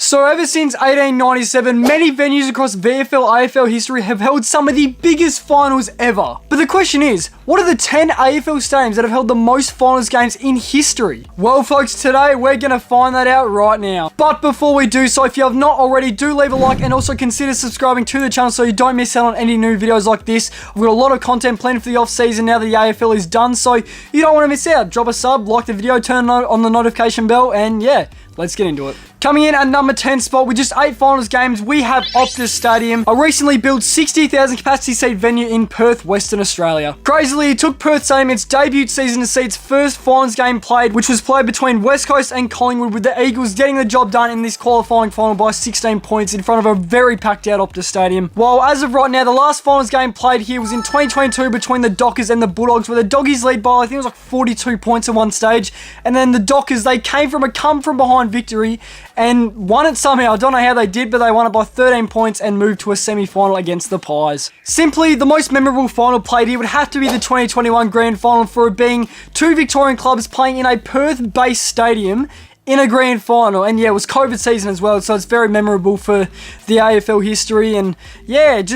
So ever since 1897, many venues across VFL AFL history have held some of the biggest finals ever. But the question is, what are the 10 AFL stadiums that have held the most finals games in history? Well folks, today we're going to find that out right now. But before we do so, if you have not already, do leave a like and also consider subscribing to the channel so you don't miss out on any new videos like this. We've got a lot of content planned for the off season now that the AFL is done, so you don't want to miss out. Drop a sub, like the video, turn on the notification bell, and yeah, let's get into it. Coming in at number 10 spot with just 8 finals games, we have Optus Stadium, a recently built 60,000 capacity seat venue in Perth, Western Australia. Crazily, it took Perth Stadium its debut season to see its first finals game played, which was played between West Coast and Collingwood, with the Eagles getting the job done in this qualifying final by 16 points in front of a very packed out Optus Stadium. While as of right now, the last finals game played here was in 2022 between the Dockers and the Bulldogs, where the Doggies lead by, I think it was like 42 points at one stage, and then the Dockers, they came from a come-from-behind victory and won it somehow. I don't know how they did, but they won it by 13 points and moved to a semi-final against the Pies. Simply, the most memorable final played here would have to be the 2021 Grand Final, for it being 2 Victorian clubs playing in a Perth-based stadium in a grand final. And yeah, it was COVID season as well, so it's very memorable for the AFL history, and yeah, it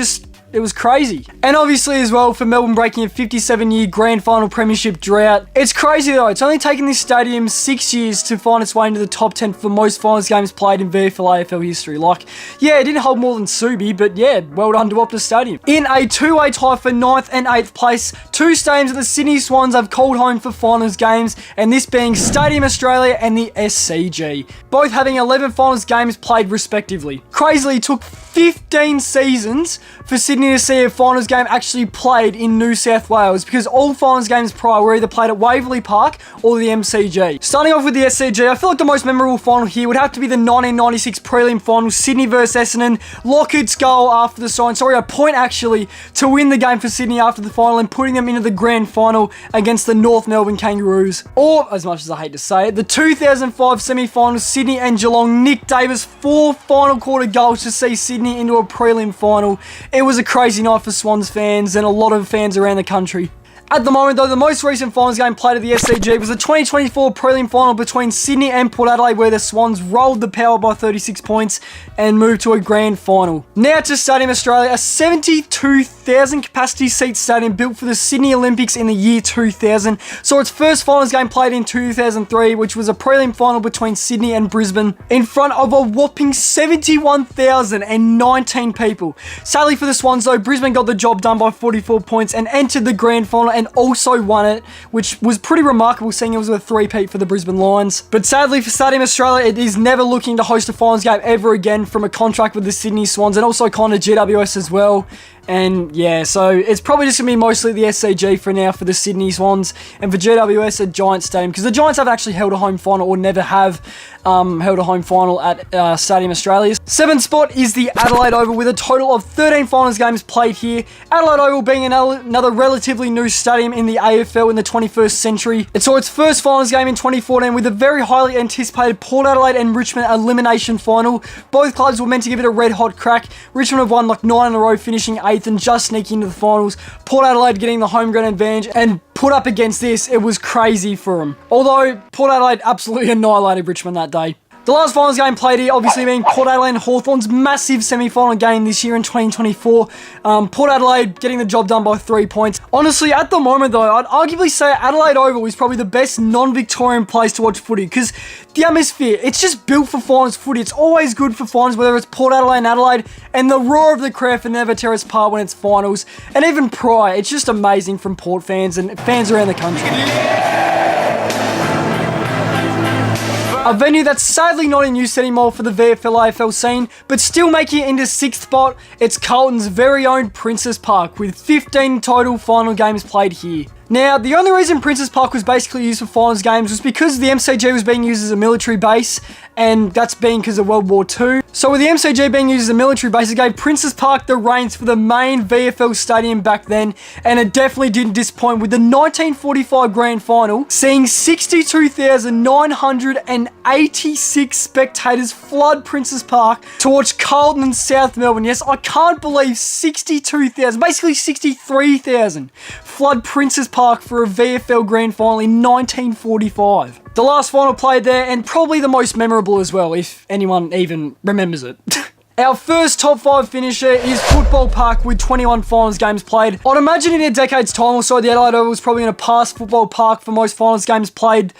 was crazy. And obviously as well, for Melbourne breaking a 57-year grand final premiership drought. It's crazy though, it's only taken this stadium 6 years to find its way into the top 10 for most finals games played in VFL AFL history. Like, yeah, it didn't hold more than Subi, but yeah, well done to Optus Stadium. In a two-way tie for 9th and 8th place, 2 stadiums that the Sydney Swans have called home for finals games, and this being Stadium Australia and the SCG, both having 11 finals games played respectively. Crazily, it took 15 seasons for Sydney to see a finals game actually played in New South Wales, because all finals games prior were either played at Waverley Park or the MCG. Starting off with the SCG, I feel like the most memorable final here would have to be the 1996 prelim final, Sydney versus Essendon. Lockett's goal after the sign, a point actually, to win the game for Sydney after the final and putting them into the grand final against the North Melbourne Kangaroos. Or, as much as I hate to say it, the 2005 semi-final, Sydney and Geelong. Nick Davis, 4 final quarter goals to see Sydney into a prelim final. It was a crazy night for Swans fans and a lot of fans around the country. At the moment though, the most recent finals game played at the SCG was the 2024 prelim final between Sydney and Port Adelaide, where the Swans rolled the Power by 36 points and moved to a grand final. Now to Stadium Australia, a 72,000 capacity seat stadium built for the Sydney Olympics in the year 2000. Saw its first finals game played in 2003, which was a prelim final between Sydney and Brisbane, in front of a whopping 71,019 people. Sadly for the Swans though, Brisbane got the job done by 44 points and entered the grand final and also won it, which was pretty remarkable seeing it was a three-peat for the Brisbane Lions. But sadly for Stadium Australia, it is never looking to host a finals game ever again from a contract with the Sydney Swans, and also kind of GWS as well. And yeah, so it's probably just going to be mostly the SCG for now for the Sydney Swans, and for GWS a Giants stadium, because the Giants have actually held a home final, or never have held a home final at Stadium Australia. 7th spot is the Adelaide Oval, with a total of 13 finals games played here. Adelaide Oval being another relatively new stadium in the AFL in the 21st century. It saw its first finals game in 2014 with a very highly anticipated Port Adelaide and Richmond elimination final. Both clubs were meant to give it a red hot crack. Richmond have won like 9 in a row, finishing 8th and just sneaking into the finals. Port Adelaide getting the home ground advantage, and put up against this, it was crazy for them. Although Port Adelaide absolutely annihilated Richmond that day. The last finals game played here obviously being Port Adelaide and Hawthorn's massive semi-final game this year in 2024. Port Adelaide getting the job done by 3 points. Honestly, at the moment though, I'd arguably say Adelaide Oval is probably the best non-Victorian place to watch footy, because the atmosphere, it's just built for finals footy. It's always good for finals, whether it's Port Adelaide and Adelaide, and the roar of the crowd for never tear us apart when it's finals. And even prior, it's just amazing from Port fans and fans around the country. A venue that's sadly not in use anymore for the VFL AFL scene, but still making it into 6th spot, it's Carlton's very own Princes Park, with 15 total final games played here. Now, the only reason Princes Park was basically used for finals games was because the MCG was being used as a military base, and that's being because of World War II. So with the MCG being used as a military base, it gave Princes Park the reins for the main VFL stadium back then, and it definitely didn't disappoint, with the 1945 Grand Final seeing 62,986 spectators flood Princes Park to watch Carlton and South Melbourne. Yes, I can't believe 62,000, basically 63,000, flood Princes Park for a VFL Grand Final in 1945. The last final played there, and probably the most memorable as well, if anyone even remembers it. Our first top 5 finisher is Football Park with 21 finals games played. I'd imagine in a decade's time or so, the Adelaide Oval is probably going to pass Football Park for most finals games played,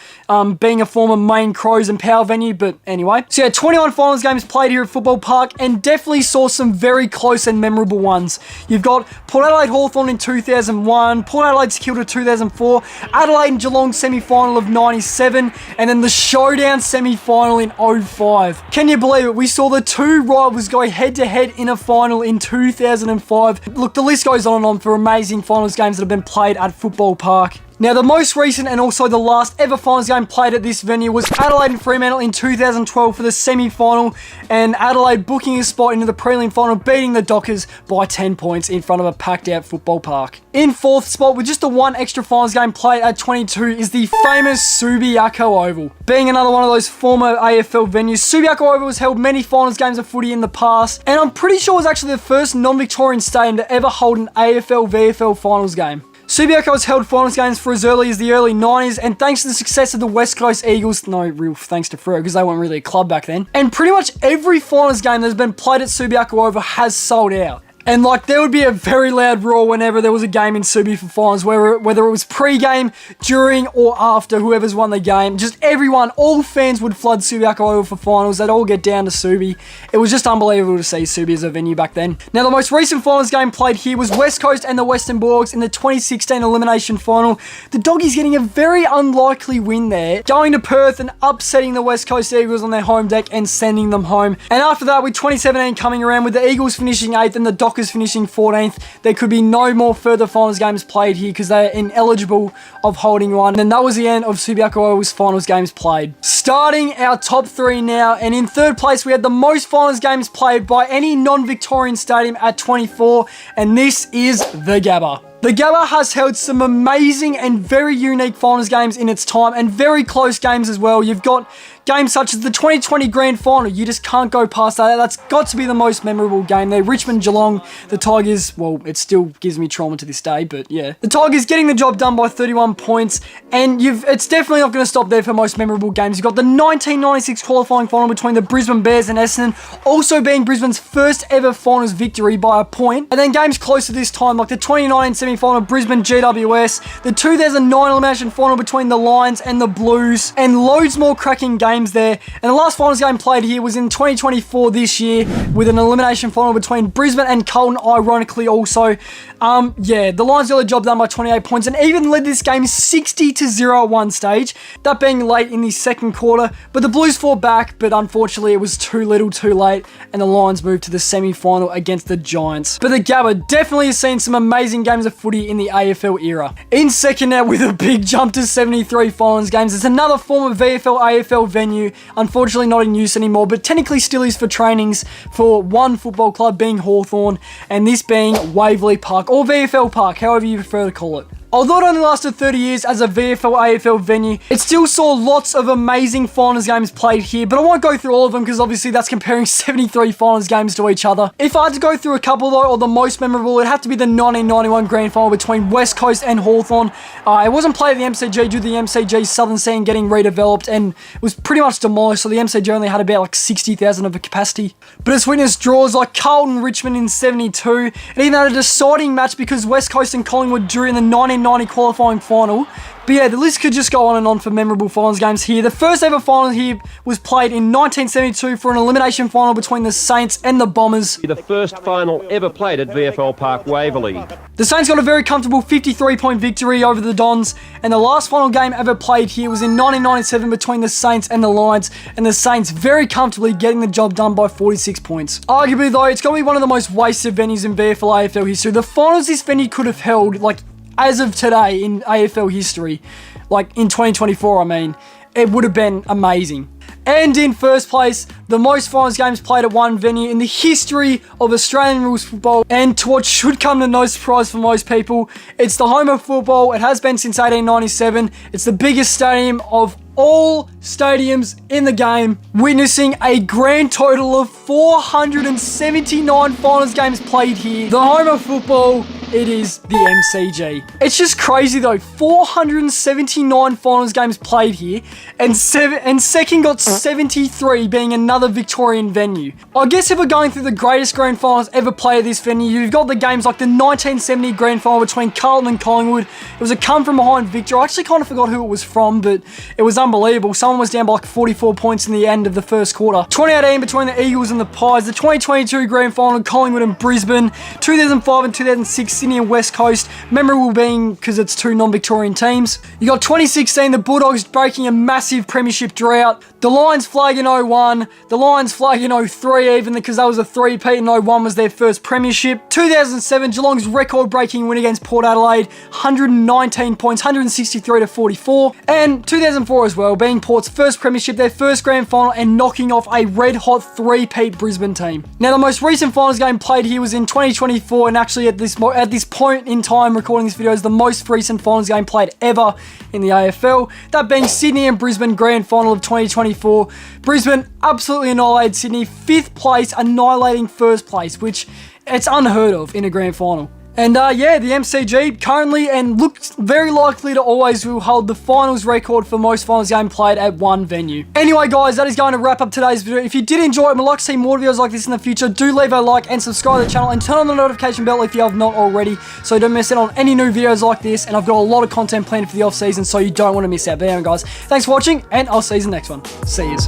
being a former main Crows and power venue, but anyway. So yeah, 21 finals games played here at Football Park, and definitely saw some very close and memorable ones. You've got Port Adelaide Hawthorn in 2001, Port Adelaide Kilda 2004, Adelaide and Geelong semi-final of 97, and then the Showdown semi-final in 05. Can you believe it? We saw the two rivals go head-to-head in a final in 2005. Look, the list goes on and on for amazing finals games that have been played at Football Park. Now, the most recent and also the last ever finals game played at this venue was Adelaide and Fremantle in 2012 for the semi-final, and Adelaide booking a spot into the prelim final, beating the Dockers by 10 points in front of a packed-out Football Park. In fourth spot, with just the one extra finals game played at 22, is the famous Subiaco Oval. Being another one of those former AFL venues, Subiaco Oval has held many finals games of footy in the past, and I'm pretty sure it was actually the first non-Victorian stadium to ever hold an AFL-VFL finals game. Subiaco has held finals games for as early as the early 90s, and thanks to the success of the West Coast Eagles, no real thanks to Freo because they weren't really a club back then, and pretty much every finals game that's been played at Subiaco Oval has sold out. And like, there would be a very loud roar whenever there was a game in Subi for finals, whether it was pre-game, during, or after whoever's won the game. Just everyone, all fans would flood Subiaco Oval for finals. They'd all get down to Subi. It was just unbelievable to see Subi as a venue back then. Now, the most recent finals game played here was West Coast and the Western Bulldogs in the 2016 elimination final. The Doggies getting a very unlikely win there, going to Perth and upsetting the West Coast Eagles on their home deck and sending them home. And after that, with 2017 coming around, with the Eagles finishing 8th and the Dockers finishing 14th, there could be no more further finals games played here because they are ineligible of holding one. And that was the end of Subiaco Oval's finals games played. Starting our top 3 now, and in third place we had the most finals games played by any non-Victorian stadium at 24, and this is the Gabba. The Gabba has held some amazing and very unique finals games in its time, and very close games as well. You've got games such as the 2020 Grand Final. You just can't go past that. That's got to be the most memorable game there. Richmond-Geelong, the Tigers, well, it still gives me trauma to this day, but yeah. The Tigers getting the job done by 31 points, and it's definitely not going to stop there for most memorable games. You've got the 1996 qualifying final between the Brisbane Bears and Essendon, also being Brisbane's first ever finals victory by a point. And then games close to this time, like the 2019 semi-final Brisbane GWS, the 2009 elimination final between the Lions and the Blues, and loads more cracking games there. And the last finals game played here was in 2024 this year, with an elimination final between Brisbane and Carlton, ironically also. Yeah, the Lions got the job done by 28 points and even led this game 60-0 at one stage, that being late in the second quarter. But the Blues fought back, but unfortunately it was too little too late, and the Lions moved to the semi-final against the Giants. But the Gabba definitely has seen some amazing games of footy in the AFL era. In second now, with a big jump to 73 finals games, it's another former VFL AFL venue, unfortunately not in use anymore, but technically still is for trainings for one football club, being Hawthorn, and this being Waverley Park, or VFL Park, however you prefer to call it. Although it only lasted 30 years as a VFL AFL venue, it still saw lots of amazing finals games played here, but I won't go through all of them because obviously that's comparing 73 finals games to each other. If I had to go through a couple though, or the most memorable, it'd have to be the 1991 Grand Final between West Coast and Hawthorn. It wasn't played at the MCG due to the MCG's southern scene getting redeveloped and was pretty much demolished, so the MCG only had about like 60,000 of a capacity. But it's witnessed draws like Carlton Richmond in 72. It even had a deciding match because West Coast and Collingwood drew in the 1990 qualifying final. But yeah, the list could just go on and on for memorable finals games here. The first ever final here was played in 1972 for an elimination final between the Saints and the Bombers. The first final ever played at VFL Park Waverley. The Saints got a very comfortable 53-point victory over the Dons, and the last final game ever played here was in 1997 between the Saints and the Lions, and the Saints very comfortably getting the job done by 46 points. Arguably though, it's going to be one of the most wasted venues in VFL AFL history. The finals this venue could have held, like, as of today in AFL history, like in 2024, I mean, it would have been amazing. And in first place, the most finals games played at one venue in the history of Australian rules football, and to what should come to no surprise for most people, it's the home of football. It has been since 1897. It's the biggest stadium of all stadiums in the game, witnessing a grand total of 479 finals games played here. The home of football, it is the MCG. It's just crazy though, 479 finals games played here, and second got 73, being another Victorian venue. I guess if we're going through the greatest grand finals ever played at this venue, you've got the games like the 1970 grand final between Carlton and Collingwood. It was a come from behind victory. I actually kind of forgot who it was from, but it was unbelievable. Someone was down by like 44 points in the end of the first quarter. 2018 between the Eagles and the Pies. The 2022 grand final, Collingwood and Brisbane. 2005 and 2006, Sydney and West Coast. Memorable being because it's two non-Victorian teams. You got 2016, the Bulldogs breaking a massive premiership drought. The Lions flag in 01. The Lions flag in 03 even because that was a three-peat and 01 was their first premiership. 2007, Geelong's record-breaking win against Port Adelaide. 119 points, 163 to 44. And 2004 as well, being Port's first premiership, their first grand final, and knocking off a red-hot three-peat Brisbane team. Now, the most recent finals game played here was in 2024, and actually at this point in time recording this video is the most recent finals game played ever in the AFL. That being Sydney and Brisbane grand final of 2024. Brisbane absolutely annihilated Sydney, 5th place, annihilating 1st place, which it's unheard of in a grand final. And yeah, the MCG currently and looks very likely to always will hold the finals record for most finals game played at one venue. Anyway guys, that is going to wrap up today's video. If you did enjoy it and would like to see more videos like this in the future, do leave a like and subscribe to the channel and turn on the notification bell if you have not already, so you don't miss out on any new videos like this. And I've got a lot of content planned for the off season, so you don't want to miss out. But anyway guys, thanks for watching and I'll see you in the next one. See yous.